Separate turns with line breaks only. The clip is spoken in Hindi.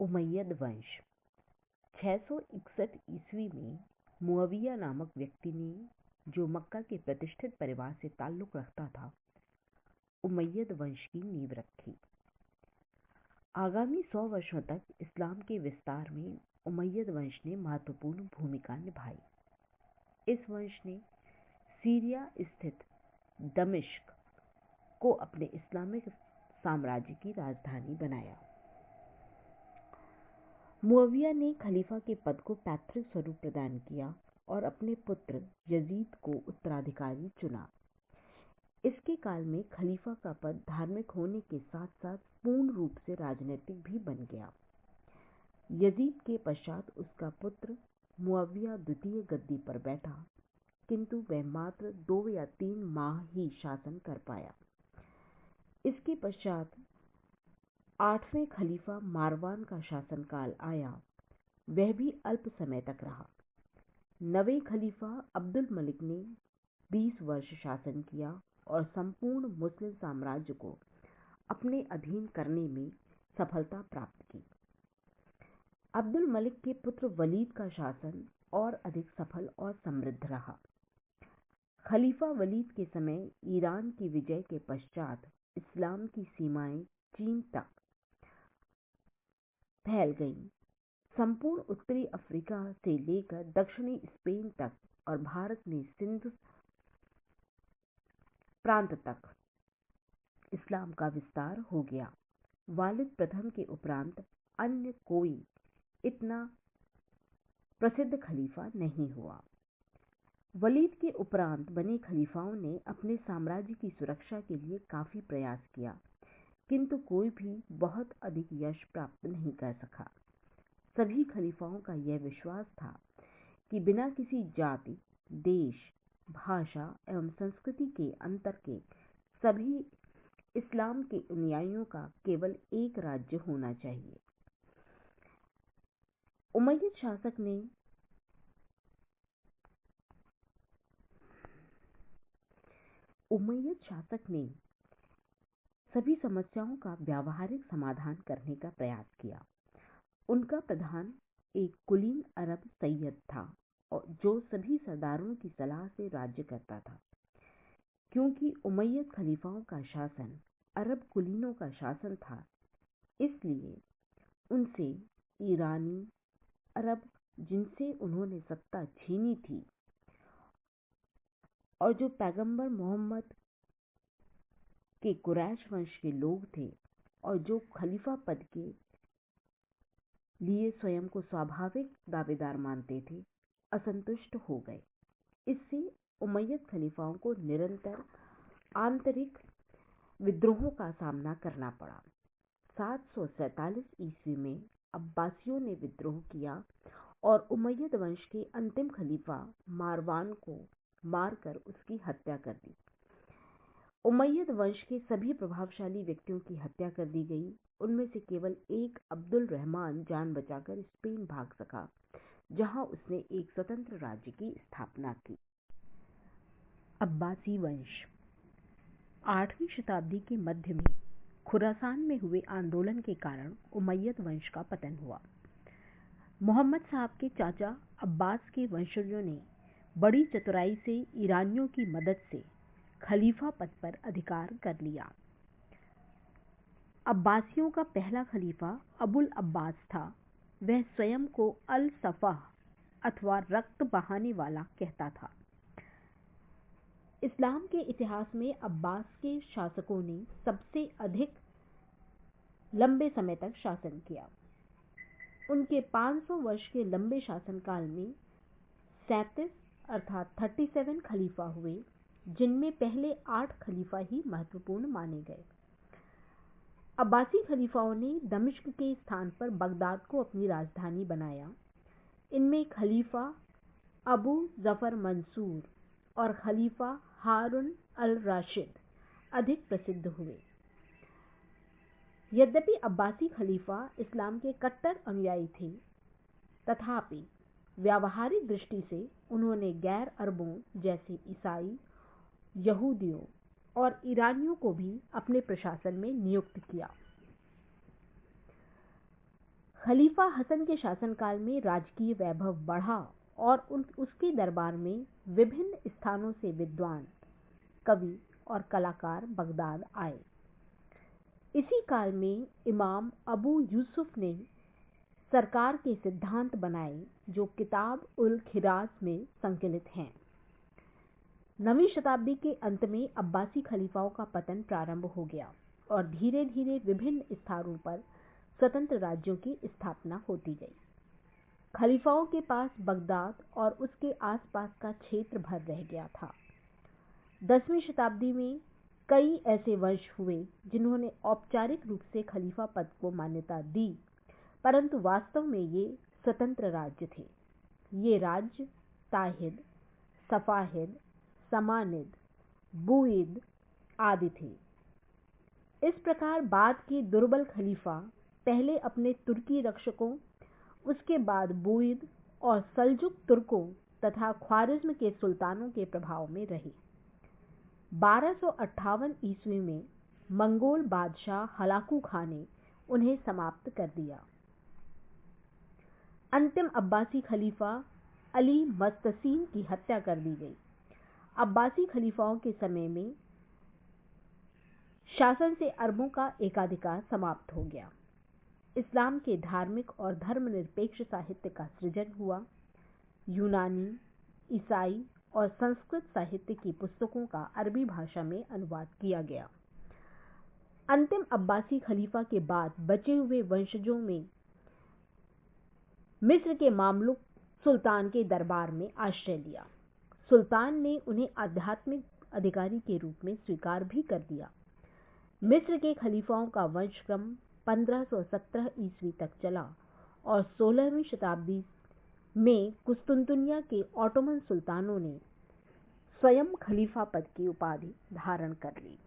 उमय्यद वंश 661 ईस्वी में मुअविया नामक व्यक्ति ने, जो मक्का के प्रतिष्ठित परिवार से ताल्लुक रखता था, उमय्यद वंश की नींव रखी। आगामी 100 वर्षों तक इस्लाम के विस्तार में उमय्यद वंश ने महत्वपूर्ण भूमिका निभाई। इस वंश ने सीरिया स्थित दमिश्क को अपने इस्लामिक साम्राज्य की राजधानी बनाया। मुअविया ने खलीफा के पद को पैतृक स्वरूप प्रदान किया और अपने पुत्र यजीद को उत्तराधिकारी चुना। इसके काल में खलीफा का पद धार्मिक होने के साथ साथ पूर्ण रूप से राजनीतिक भी बन गया। यजीद के पश्चात उसका पुत्र मुअविया द्वितीय गद्दी पर बैठा, किंतु वह मात्र 2 या 3 माह ही शासन कर पाया। इसके पश्चात 8वें खलीफा मारवान का शासनकाल आया। वह भी अल्प समय तक रहा। 9वें खलीफा अब्दुल मलिक ने 20 वर्ष शासन किया और संपूर्ण मुस्लिम साम्राज्य को अपने अधीन करने में सफलता प्राप्त की। अब्दुल मलिक के पुत्र वलीद का शासन और अधिक सफल और समृद्ध रहा। खलीफा वलीद के समय ईरान की विजय के पश्चात इस्लाम की सीमाएं चीन तक फैल गईं। संपूर्ण उत्तरी अफ्रीका से लेकर दक्षिणी स्पेन तक और भारत में सिंध प्रांत तक इस्लाम का विस्तार हो गया। वालिद प्रथम के उपरांत अन्य कोई इतना प्रसिद्ध खलीफा नहीं हुआ। वलीद के उपरांत बने खलीफाओं ने अपने साम्राज्य की सुरक्षा के लिए काफी प्रयास किया, किंतु कोई भी बहुत अधिक यश प्राप्त नहीं कर सका। सभी खलीफाओं का यह विश्वास था कि बिना किसी जाति, देश, भाषा एवं संस्कृति के अंतर के सभी इस्लाम के अनुयायियों का केवल एक राज्य होना चाहिए। उमय्यद शासक ने सभी समस्याओं का व्यावहारिक समाधान करने का प्रयास किया। उनका प्रधान एक कुलीन अरब सैयद था और जो सभी सरदारों की सलाह से राज्य करता था। क्योंकि उमय्यद खलीफाओं का शासन अरब कुलीनों का शासन था, इसलिए उनसे ईरानी अरब, जिनसे उन्होंने सत्ता छीनी थी और जो पैगंबर मोहम्मद के कुरैश वंश के लोग थे और जो खलीफा पद के लिए स्वयं को स्वाभाविक दावेदार मानते थे, असंतुष्ट हो गए। इससे उमय्यद खलीफाओं को निरंतर आंतरिक विद्रोहों का सामना करना पड़ा। 747 ईस्वी में अब्बासियों ने विद्रोह किया और उमय्यद वंश के अंतिम खलीफा मारवान को मारकर उसकी हत्या कर दी। उमय्यद वंश के सभी प्रभावशाली व्यक्तियों की हत्या कर दी गई। उनमें से केवल एक अब्दुल रहमान जान बचाकर स्पेन भाग सका, जहां उसने एक स्वतंत्र राज्य की स्थापना की। अब्बासी वंश 8वीं शताब्दी के मध्य में खुरासान में हुए आंदोलन के कारण उमय्यद वंश का पतन हुआ। मोहम्मद साहब के चाचा अब्बास के वंशजों ने बड़ी चतुराई से ईरानियों की मदद से खलीफा पद पर अधिकार कर लिया। अब्बासियों का पहला खलीफा अबुल अब्बास था। वह स्वयं को अल सफ़ाह अथवा रक्त बहाने वाला कहता था। इस्लाम के इतिहास में अब्बास के शासकों ने सबसे अधिक लंबे समय तक शासन किया। उनके 500 वर्ष के लंबे शासनकाल में 37 अर्थात 37 खलीफा हुए, जिनमें पहले 8 खलीफा ही महत्वपूर्ण माने गए। अब्बासी खलीफाओं ने दमिश्क के स्थान पर बगदाद को अपनी राजधानी बनाया। इनमें खलीफा अबू जफर मंसूर और खलीफा हारून अल राशिद अधिक प्रसिद्ध हुए। यद्यपि अब्बासी खलीफा इस्लाम के कट्टर अनुयायी थे, तथापि व्यावहारिक दृष्टि से उन्होंने गैर अरबों जैसे ईसाई, यहूदियों और ईरानियों को भी अपने प्रशासन में नियुक्त किया। खलीफा हसन के शासनकाल में राजकीय वैभव बढ़ा और उसके दरबार में विभिन्न स्थानों से विद्वान, कवि और कलाकार बगदाद आए। इसी काल में इमाम अबू यूसुफ ने सरकार के सिद्धांत बनाए जो किताब उल खिराज में संकलित हैं। 9वीं शताब्दी के अंत में अब्बासी खलीफाओं का पतन प्रारंभ हो गया और धीरे धीरे विभिन्न स्थानों पर स्वतंत्र राज्यों की स्थापना होती गई। खलीफाओं के पास बगदाद और उसके आसपास का क्षेत्र भर रह गया था। 10वीं शताब्दी में कई ऐसे वंश हुए जिन्होंने औपचारिक रूप से खलीफा पद को मान्यता दी, परंतु वास्तव में ये स्वतंत्र राज्य थे। ये राज्य ताहिद, सफाहिद, समानिद, बुइद आदि थे। इस प्रकार बाद के दुर्बल खलीफा पहले अपने तुर्की रक्षकों, उसके बाद बुइद और सल्जुक तुर्कों तथा ख्वारिज्म के सुल्तानों के प्रभाव में रहे। 1258 ईस्वी में मंगोल बादशाह हलाकू खां ने उन्हें समाप्त कर दिया। अंतिम अब्बासी खलीफा अली मस्तसीम की हत्या कर दी गई। अब्बासी खलीफाओं के समय में शासन से अरबों का एकाधिकार समाप्त हो गया। इस्लाम के धार्मिक और धर्मनिरपेक्ष साहित्य का सृजन हुआ। यूनानी, ईसाई और संस्कृत साहित्य की पुस्तकों का अरबी भाषा में अनुवाद किया गया। अंतिम अब्बासी खलीफा के बाद बचे हुए वंशजों में मिस्र के मामलुक सुल्तान के दरबार में आश्रय लिया। सुल्तान ने उन्हें आध्यात्मिक अधिकारी के रूप में स्वीकार भी कर दिया। मिस्र के खलीफाओं का वंशक्रम 1517 ईस्वी तक चला और 16वीं शताब्दी में कुस्तुनतुनिया के ऑटोमन सुल्तानों ने स्वयं खलीफा पद की उपाधि धारण कर ली।